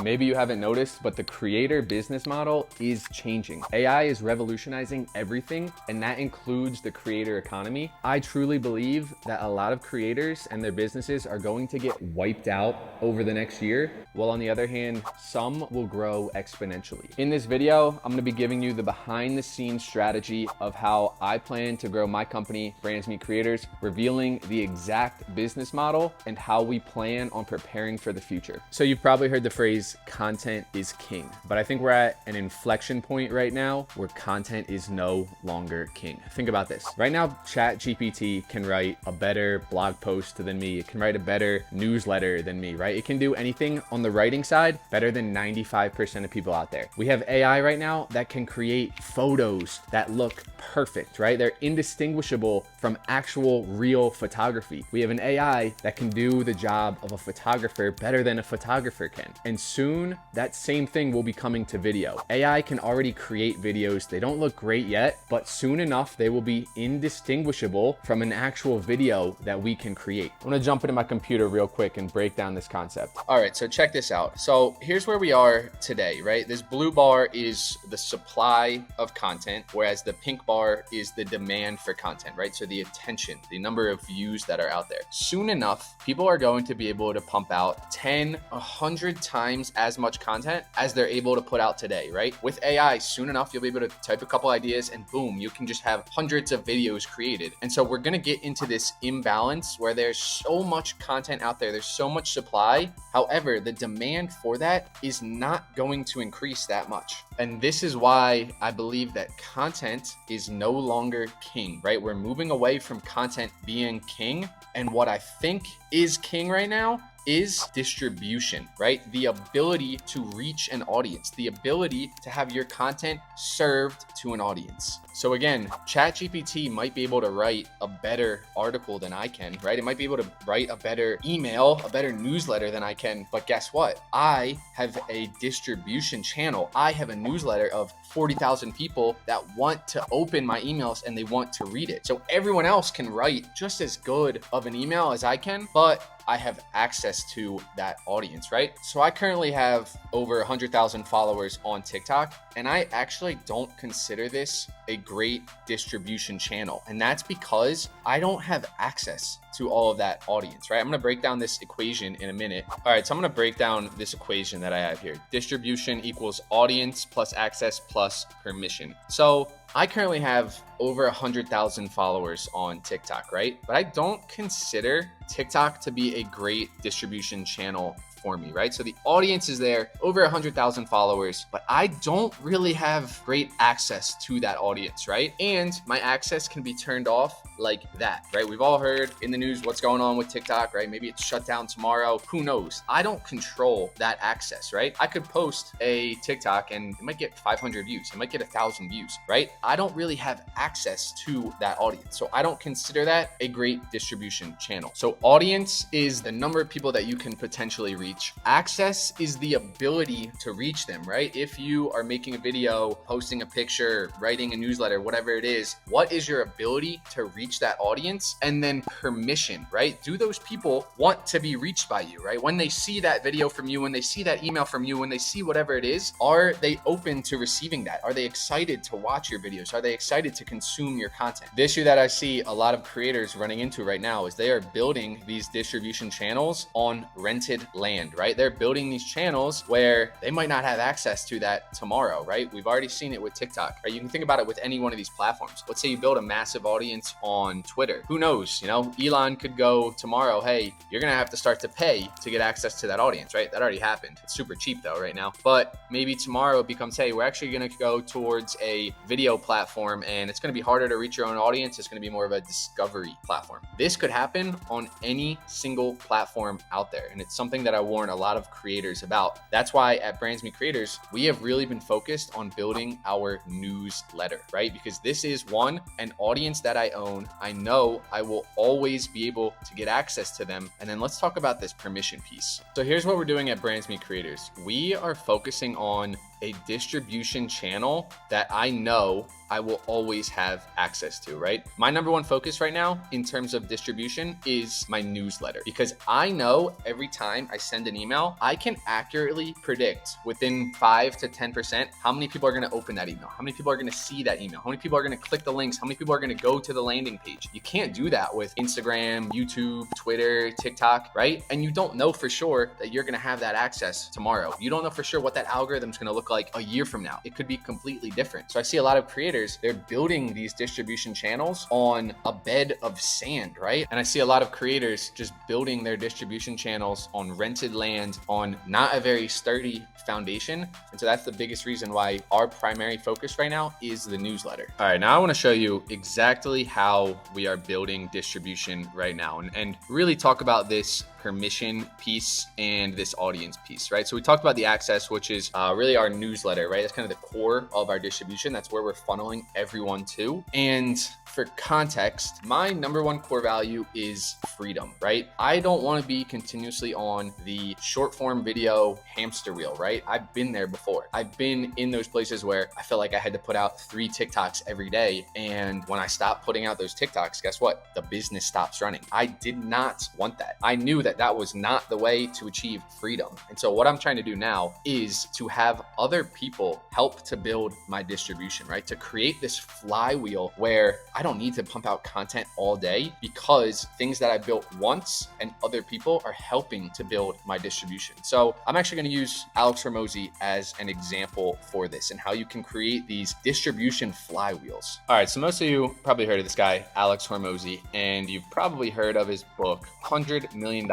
Maybe you haven't noticed, but the creator business model is changing. AI is revolutionizing everything, and that includes the creator economy. I truly believe that a lot of creators and their businesses are going to get wiped out over the next year, while on the other hand, some will grow exponentially. In this video, I'm gonna be giving you the behind the scenes strategy of how I plan to grow my company, BrandsbyCreators, revealing the exact business model and how we plan on preparing for the future. So you've probably heard the phrase, content is king, but I think we're at an inflection point right now where content is no longer king. Think about this. Right now, ChatGPT can write a better blog post than me. It can write a better newsletter than me, right? It can do anything on the writing side better than 95% of people out there. We have AI right now that can create photos that look perfect, right? They're indistinguishable from actual real photography. We have an AI that can do the job of a photographer better than a photographer can. And soon that same thing will be coming to video. AI can already create videos. They don't look great yet, but soon enough, they will be indistinguishable from an actual video that we can create. I'm gonna jump into my computer real quick and break down this concept. All right, so check this out. So here's where we are today, right? This blue bar is the supply of content, whereas the pink bar is the demand for content, right? So the attention, the number of views that are out there. Soon enough, people are going to be able to pump out 10, 100 times as much content as they're able to put out today, right? With AI, soon enough, you'll be able to type a couple ideas and boom, you can just have hundreds of videos created. And so we're gonna get into this imbalance where there's so much content out there, there's so much supply. However, the demand for that is not going to increase that much. And this is why I believe that content is no longer king, right? We're moving away from content being king. And what I think is king right now is distribution, right? The ability to reach an audience, the ability to have your content served to an audience. So again, ChatGPT might be able to write a better article than I can, right? It might be able to write a better email, a better newsletter than I can. But guess what? I have a distribution channel. I have a newsletter of 40,000 people that want to open my emails and they want to read it. So everyone else can write just as good of an email as I can, but I have access to that audience, right? So I currently have over 100,000 followers on TikTok, and I actually don't consider this a great distribution channel. And that's because I don't have access to all of that audience, right? I'm gonna break down this equation in a minute. All right, so I'm gonna break down this equation that I have here. Distribution equals audience plus access plus permission. So I currently have over 100,000 followers on TikTok, right? But I don't consider TikTok to be a great distribution channel for me, right? So the audience is there, over 100,000 followers, but I don't really have great access to that audience, right? And my access can be turned off like that, right? We've all heard in the news what's going on with TikTok, right? Maybe it's shut down tomorrow. Who knows? I don't control that access, right? I could post a TikTok and it might get 500 views. It might get 1,000 views, right? I don't really have access to that audience. So I don't consider that a great distribution channel. So audience is the number of people that you can potentially reach. Access is the ability to reach them, right? If you are making a video, posting a picture, writing a newsletter, whatever it is, what is your ability to reach that audience? And then permission, right? Do those people want to be reached by you, right? When they see that video from you, when they see that email from you, when they see whatever it is, are they open to receiving that? Are they excited to watch your videos? Are they excited to consume your content? The issue that I see a lot of creators running into right now is they are building these distribution channels on rented land, right? They're building these channels where they might not have access to that tomorrow, right? We've already seen it with TikTok, right? You can think about it with any one of these platforms. Let's say you build a massive audience on Twitter. Who knows? You know, Elon could go tomorrow, hey, you're gonna have to start to pay to get access to that audience, right? That already happened. It's super cheap though right now. But maybe tomorrow it becomes, hey, we're actually gonna go towards a video platform and it's gonna be harder to reach your own audience. It's gonna be more of a discovery platform. This could happen on any single platform out there. And it's something that I warn a lot of creators about. That's why at BrandsbyCreators, we have really been focused on building our newsletter, right? Because this is one, an audience that I own. I know I will always be able to get access to them. And then let's talk about this permission piece. So here's what we're doing at BrandsbyCreators. We are focusing on a distribution channel that I know I will always have access to, right? My number one focus right now in terms of distribution is my newsletter, because I know every time I send an email, I can accurately predict within 5 to 10% how many people are going to open that email, how many people are going to see that email, how many people are going to click the links, how many people are going to go to the landing page. You can't do that with Instagram, YouTube, Twitter, TikTok, right? And you don't know for sure that you're going to have that access tomorrow. You don't know for sure what that algorithm is going to look like a year from now. It could be completely different. So I see a lot of creators, they're building these distribution channels on a bed of sand, right? And I see a lot of creators just building their distribution channels on rented land, on not a very sturdy foundation. And so that's the biggest reason why our primary focus right now is the newsletter. All right, now I want to show you exactly how we are building distribution right now, and really talk about this permission piece and this audience piece, right? So we talked about the access, which is really our newsletter, right? That's kind of the core of our distribution. That's where we're funneling everyone to. And for context, my number one core value is freedom, right? I don't want to be continuously on the short form video hamster wheel, right? I've been there before. I've been in those places where I felt like I had to put out 3 TikToks every day. And when I stopped putting out those TikToks, guess what? The business stops running. I did not want that. I knew that that was not the way to achieve freedom. And so what I'm trying to do now is to have other people help to build my distribution, right? To create this flywheel where I don't need to pump out content all day, because things that I built once and other people are helping to build my distribution. So I'm actually going to use Alex Hormozi as an example for this and how you can create these distribution flywheels. All right, so most of you probably heard of this guy, Alex Hormozi, and you've probably heard of his book, $100 Million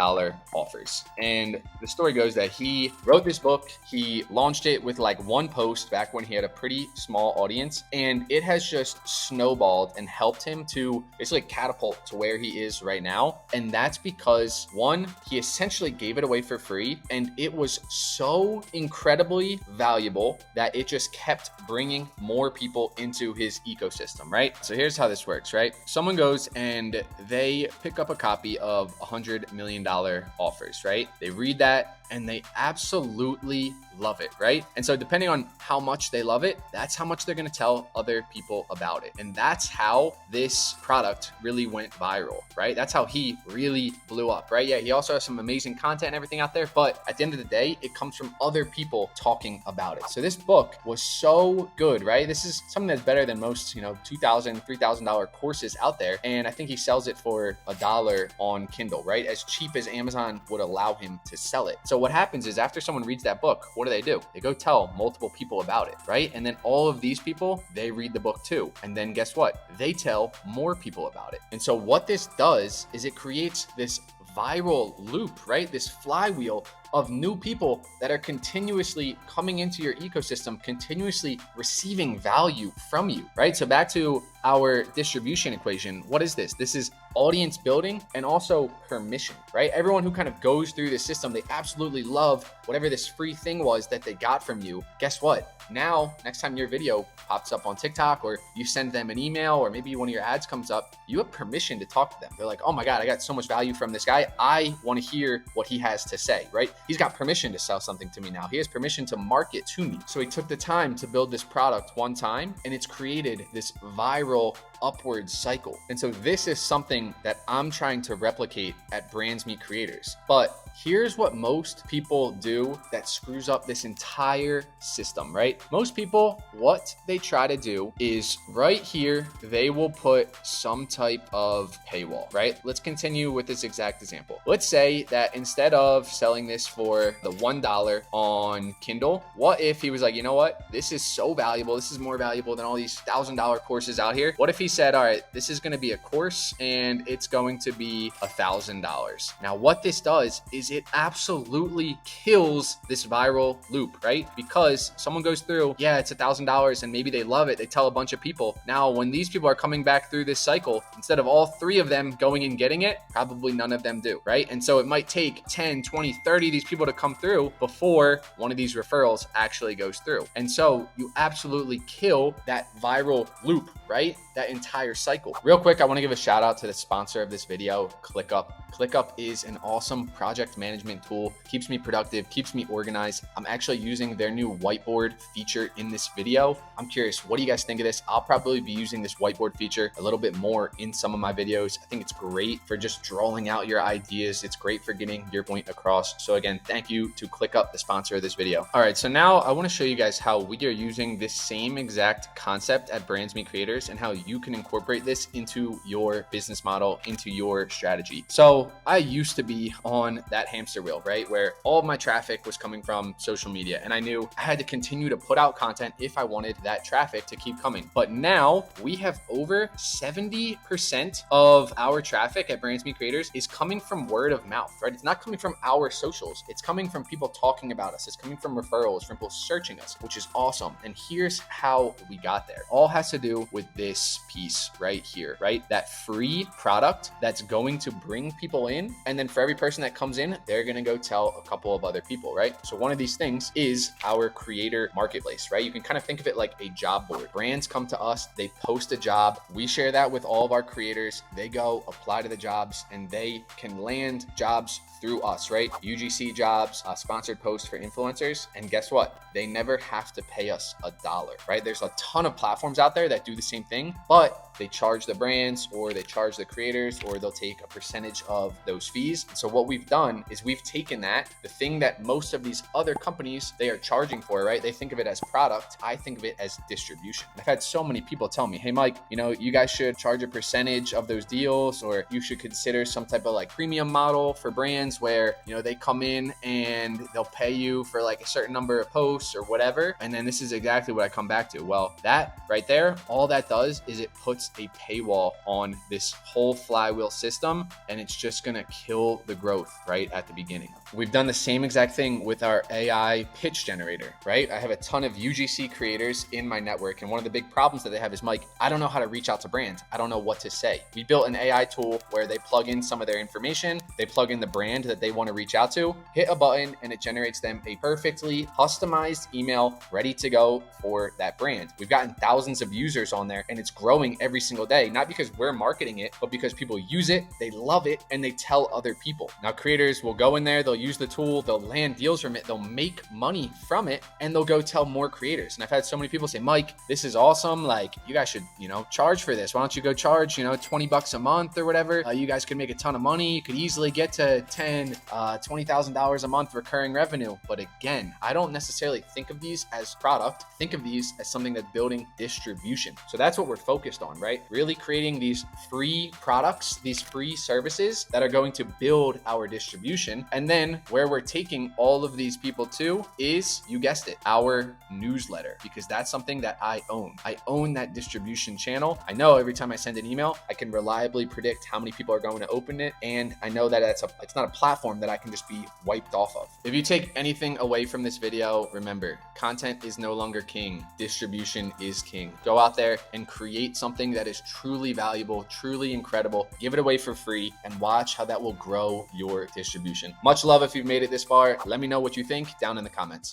Offers. And the story goes that he wrote this book, he launched it with like one post back when he had a pretty small audience, and it has just snowballed and helped him to basically catapult to where he is right now. And that's because, one, he essentially gave it away for free, and it was so incredibly valuable that it just kept bringing more people into his ecosystem, right? So here's how this works, right? Someone goes and they pick up a copy of $100 million offers, right? They read that and they absolutely love it, right? And so depending on how much they love it, that's how much they're going to tell other people about it. And that's how this product really went viral, right? That's how he really blew up, right? Yeah, he also has some amazing content and everything out there, but at the end of the day, it comes from other people talking about it. So this book was so good, right? This is something that's better than most, $2,000, $3,000 courses out there. And I think he sells it for $1 on Kindle, right? As cheap as Amazon would allow him to sell it. So what happens is after someone reads that book, what do? They go tell multiple people about it, right? And then all of these people, they read the book too. And then guess what? They tell more people about it. And so what this does is it creates this viral loop, right? This flywheel of new people that are continuously coming into your ecosystem, continuously receiving value from you, right? So back to our distribution equation, what is this? This is audience building and also permission, right? Everyone who kind of goes through the system, they absolutely love whatever this free thing was that they got from you. Guess what? Now, next time your video pops up on TikTok, or you send them an email, or maybe one of your ads comes up, you have permission to talk to them. They're like, oh my God, I got so much value from this guy. I want to hear what he has to say, right? He's got permission to sell something to me now. He has permission to market to me. So he took the time to build this product one time, and it's created this viral upward cycle. And so this is something that I'm trying to replicate at BrandsbyCreators. But here's what most people do that screws up this entire system, right? Most people, what they try to do is right here, they will put some type of paywall, right? Let's continue with this exact example. Let's say that instead of selling this for the $1 on Kindle, what if he was like, you know what? This is so valuable. This is more valuable than all these $1,000 courses out here. What if he said, all right, this is going to be a course and it's going to be $1,000. Now, what this does is it absolutely kills this viral loop, right? Because someone goes through, yeah, it's $1,000 and maybe they love it. They tell a bunch of people. Now, when these people are coming back through this cycle, instead of all 3 of them going and getting it, probably none of them do, right? And so it might take 10, 20, 30 of these people to come through before one of these referrals actually goes through. And so you absolutely kill that viral loop, right? That entire cycle. Real quick, I want to give a shout out to the sponsor of this video, ClickUp. ClickUp is an awesome project management tool, keeps me productive, keeps me organized. I'm actually using their new whiteboard feature in this video. I'm curious, what do you guys think of this? I'll probably be using this whiteboard feature a little bit more in some of my videos. I think it's great for just drawing out your ideas. It's great for getting your point across. So again, thank you to ClickUp, the sponsor of this video. All right, so now I want to show you guys how we are using this same exact concept at BrandsbyCreators and how you can incorporate this into your business model, into your strategy. So I used to be on that hamster wheel, right? Where all of my traffic was coming from social media, and I knew I had to continue to put out content if I wanted that traffic to keep coming. But now we have over 70% of our traffic at BrandsbyCreators is coming from word of mouth, right? It's not coming from our socials. It's coming from people talking about us. It's coming from referrals, from people searching us, which is awesome. And here's how we got there. All has to do with this piece right here, right? That free product that's going to bring people in. And then for every person that comes in, they're going to go tell a couple of other people, right? So one of these things is our creator marketplace, right? You can kind of think of it like a job board. Brands come to us, they post a job. We share that with all of our creators. They go apply to the jobs and they can land jobs through us, right? UGC jobs, sponsored posts for influencers. And guess what? They never have to pay us $1, right? There's a ton of platforms out there that do the same thing, but they charge the brands or they charge the creators or they'll take a percentage of those fees. So what we've done is we've taken that, the thing that most of these other companies, they are charging for, right? They think of it as product. I think of it as distribution. I've had so many people tell me, hey, Mike, you guys should charge a percentage of those deals, or you should consider some type of like premium model for brands where, they come in and they'll pay you for like a certain number of posts or whatever. And then this is exactly what I come back to. Well, that right there, all that does is it puts a paywall on this whole flywheel system, and it's just going to kill the growth right at the beginning. We've done the same exact thing with our AI pitch generator, right? I have a ton of UGC creators in my network, and one of the big problems that they have is, Mike, I don't know how to reach out to brands. I don't know what to say. We built an AI tool where they plug in some of their information, they plug in the brand that they want to reach out to, hit a button, and it generates them a perfectly customized email ready to go for that brand. We've gotten thousands of users on there, and it's growing every single day, not because we're marketing it, but because people use it, they love it, and they tell other people. Now, creators will go in there, they'll use the tool, they'll land deals from it, they'll make money from it, and they'll go tell more creators. And I've had so many people say, Mike, this is awesome. Like, you guys should, charge for this. Why don't you go charge, $20 a month or whatever? You guys could make a ton of money. You could easily get to $20,000 a month recurring revenue. But again, I don't necessarily think of these as product. Think of these as something that's building distribution. So that's what we're focused on, right? Really creating these free products, these free services that are going to build our distribution. And then where we're taking all of these people to is, you guessed it, our newsletter, because that's something that I own. I own that distribution channel. I know every time I send an email, I can reliably predict how many people are going to open it. And I know that it's not a platform that I can just be wiped off of. If you take anything away from this video, remember, content is no longer king. Distribution is king. Go out there and create something that is truly valuable, truly incredible. Give it away for free and watch how that will grow your distribution. Much love if you've made it this far. Let me know what you think down in the comments.